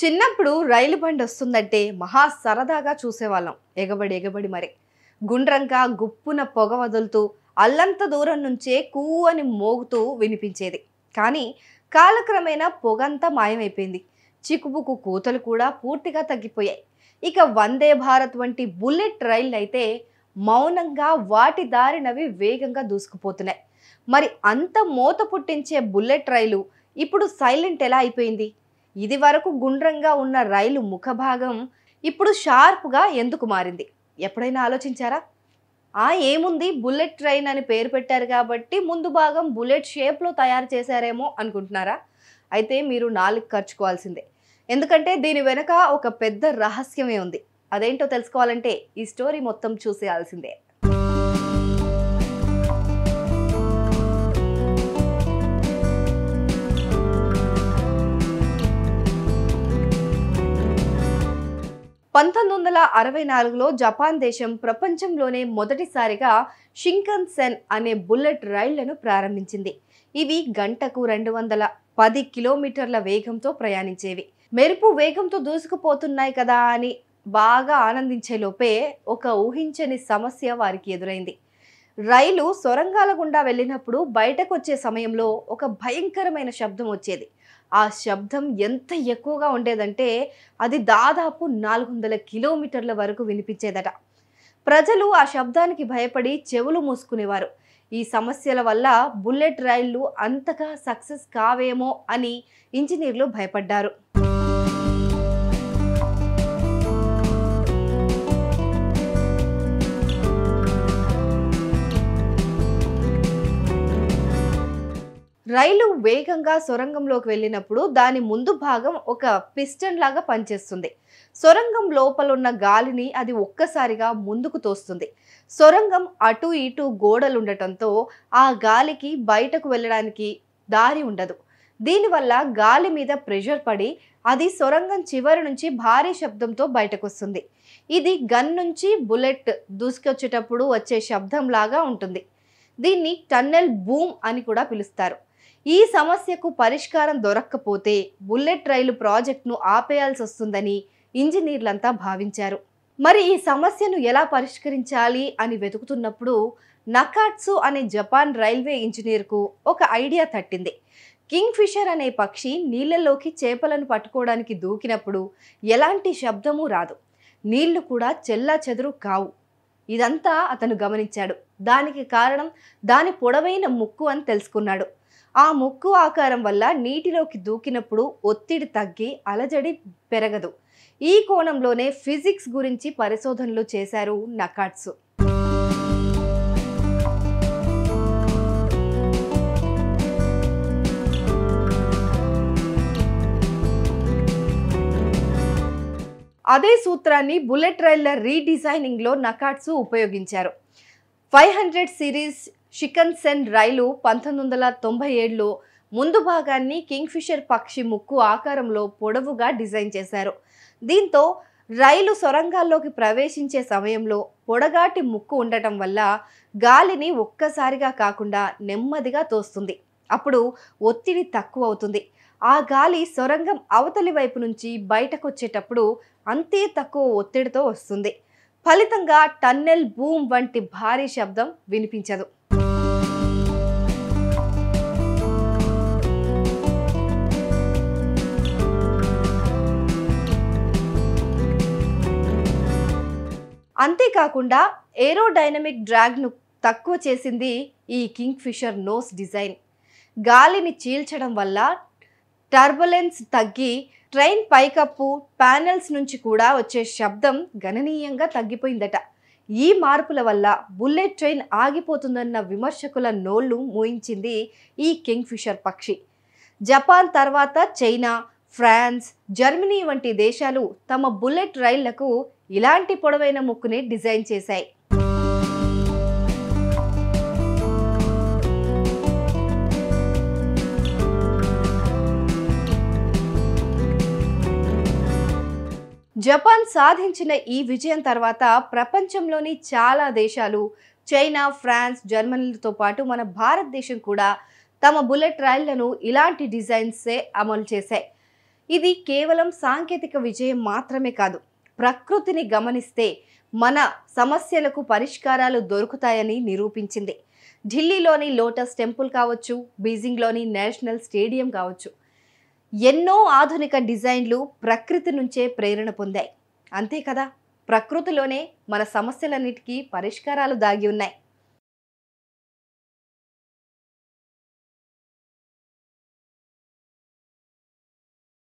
చిన్నప్పుడు రైలు బండి వస్తుందంటే మహా సరదాగా చూసేవాళ్ళం. ఎగబడి ఎగబడి మరి గుండ్రంగా గుప్పున పొగ వదులుతూ అల్లంత దూరం నుంచే కూ అని మోగుతూ వినిపించేది. కానీ కాలక్రమేణా పొగంతా మాయమైపోయింది. చిక్కుబుకు కూతలు కూడా పూర్తిగా తగ్గిపోయాయి. ఇక వందే భారత్ వంటి బుల్లెట్ రైళ్ళు అయితే మౌనంగా వాటి దారినవి వేగంగా దూసుకుపోతున్నాయి. మరి అంత మోత పుట్టించే బుల్లెట్ రైలు ఇప్పుడు సైలెంట్ ఎలా అయిపోయింది? ఇది వరకు గుండ్రంగా ఉన్న రైలు ముఖభాగం ఇప్పుడు షార్ప్గా ఎందుకు మారింది? ఎప్పుడైనా ఆలోచించారా? ఏముంది, బుల్లెట్ ట్రైన్ అని పేరు పెట్టారు కాబట్టి ముందు భాగం బుల్లెట్ షేప్లో తయారు చేశారేమో అనుకుంటున్నారా? అయితే మీరు నాలుగు ఖర్చుకోవాల్సిందే. ఎందుకంటే దీని వెనక ఒక పెద్ద రహస్యమే ఉంది. అదేంటో తెలుసుకోవాలంటే ఈ స్టోరీ మొత్తం చూసేయాల్సిందే. 1964లో జపాన్ దేశం ప్రపంచంలోనే మొదటిసారిగా షింకన్సెన్ అనే బుల్లెట్ రైళ్లను ప్రారంభించింది. ఇవి గంటకు 210 కిలోమీటర్ల వేగంతో ప్రయాణించేవి. మెరుపు వేగంతో దూసుకుపోతున్నాయి కదా అని బాగా ఆనందించే లోపే ఒక ఊహించని సమస్య వారికి ఎదురైంది. రైలు సొరంగాల గుండా వెళ్ళినప్పుడు బయటకు వచ్చే సమయంలో ఒక భయంకరమైన శబ్దం వచ్చేది. ఆ శబ్దం ఎంత ఎక్కువగా ఉండేదంటే అది దాదాపు 400 కిలోమీటర్ల వరకు వినిపించేదట. ప్రజలు ఆ శబ్దానికి భయపడి చెవులు మూసుకునేవారు. ఈ సమస్యల వల్ల బుల్లెట్ రైళ్లు అంతగా సక్సెస్ కావేమో అని ఇంజనీర్లు భయపడ్డారు. రైలు వేగంగా సొరంగంలోకి వెళ్ళినప్పుడు దాని ముందు భాగం ఒక పిస్టన్ లాగా పనిచేస్తుంది. సొరంగం లోపల ఉన్న గాలిని అది ఒక్కసారిగా ముందుకు తోస్తుంది. సొరంగం అటు ఇటు గోడలుండటంతో ఆ గాలికి బయటకు వెళ్ళడానికి దారి ఉండదు. దీనివల్ల గాలి మీద ప్రెషర్ పడి అది సొరంగం చివరి నుంచి భారీ శబ్దంతో బయటకు వస్తుంది. ఇది గన్ నుంచి బుల్లెట్ దూసుకొచ్చేటప్పుడు వచ్చే శబ్దం లాగా ఉంటుంది. దీన్ని టన్నెల్ బూమ్ అని కూడా పిలుస్తారు. ఈ సమస్యకు పరిష్కారం దొరక్కపోతే బుల్లెట్ రైలు ప్రాజెక్టును ఆపేయాల్సి వస్తుందని ఇంజనీర్లంతా భావించారు. మరి ఈ సమస్యను ఎలా పరిష్కరించాలి అని వెతుకుతున్నప్పుడు నకాట్సు అనే జపాన్ రైల్వే ఇంజనీర్కు ఒక ఐడియా తట్టింది. కింగ్ ఫిషర్ అనే పక్షి నీళ్లలోకి చేపలను పట్టుకోవడానికి దూకినప్పుడు ఎలాంటి శబ్దము రాదు. నీళ్లు కూడా చెల్లాచెదురు కావు. ఇదంతా అతను గమనించాడు. దానికి కారణం దాని పొడవైన ముక్కు అని తెలుసుకున్నాడు. ఆ ముక్కు ఆకారం వల్ల నీటిలోకి దూకినప్పుడు ఒత్తిడి తగ్గి అలజడి పెరగదు. ఈ కోణంలోనే ఫిజిక్స్ గురించి పరిశోధనలు చేశారు నకాట్సు. అదే సూత్రాన్ని బుల్లెట్ రైళ్ల రీడిజైనింగ్లో నకాట్సు ఉపయోగించారు. 500 సిరీస్ షికన్సెన్ రైలు 1997లో ముందు భాగాన్ని కింగ్ ఫిషర్ పక్షి ముక్కు ఆకారంలో పొడవుగా డిజైన్ చేశారు. దీంతో రైలు సొరంగాల్లోకి ప్రవేశించే సమయంలో పొడగాటి ముక్కు ఉండటం వల్ల గాలిని ఒక్కసారిగా కాకుండా నెమ్మదిగా తోస్తుంది. అప్పుడు ఒత్తిడి తక్కువ అవుతుంది. ఆ గాలి సొరంగం అవతలి వైపు నుంచి బయటకు వచ్చేటప్పుడు అంతే తక్కువ ఒత్తిడితో వస్తుంది. ఫలితంగా టన్నెల్ బూమ్ వంటి భారీ శబ్దం వినిపించదు. అంతేకాకుండా ఏరోడైనమిక్ డ్రాగ్ను తక్కువ చేసింది ఈ కింగ్ ఫిషర్ నోస్ డిజైన్. గాలిని చీల్చడం వల్ల టర్బులెన్స్ తగ్గి ట్రైన్ పైకప్పు ప్యానెల్స్ నుంచి కూడా వచ్చే శబ్దం గణనీయంగా తగ్గిపోయిందట. ఈ మార్పుల వల్ల బుల్లెట్ ట్రైన్ ఆగిపోతుందన్న విమర్శకుల నోళ్లు మూయించింది ఈ కింగ్ ఫిషర్ పక్షి. జపాన్ తర్వాత చైనా, ఫ్రాన్స్, జర్మనీ వంటి దేశాలు తమ బుల్లెట్ రైళ్లకు ఇలాంటి పొడవైన ముక్కుని డిజైన్ చేశాయి. జపాన్ సాధించిన ఈ విజయం తర్వాత ప్రపంచంలోని చాలా దేశాలు చైనా, ఫ్రాన్స్, జర్మనీలతో పాటు మన భారతదేశం కూడా తమ బుల్లెట్ రైళ్లను ఇలాంటి డిజైన్సే అమలు చేశాయి. ఇది కేవలం సాంకేతిక విజయం మాత్రమే కాదు, ప్రకృతిని గమనిస్తే మన సమస్యలకు పరిష్కారాలు దొరుకుతాయని నిరూపించింది. ఢిల్లీలోని లోటస్ టెంపుల్ కావచ్చు, బీజింగ్లోని నేషనల్ స్టేడియం కావచ్చు, ఎన్నో ఆధునిక డిజైన్లు ప్రకృతి నుంచే ప్రేరణ పొందాయి. అంతే కదా, ప్రకృతిలోనే మన సమస్యలన్నిటికీ పరిష్కారాలు దాగి ఉన్నాయి.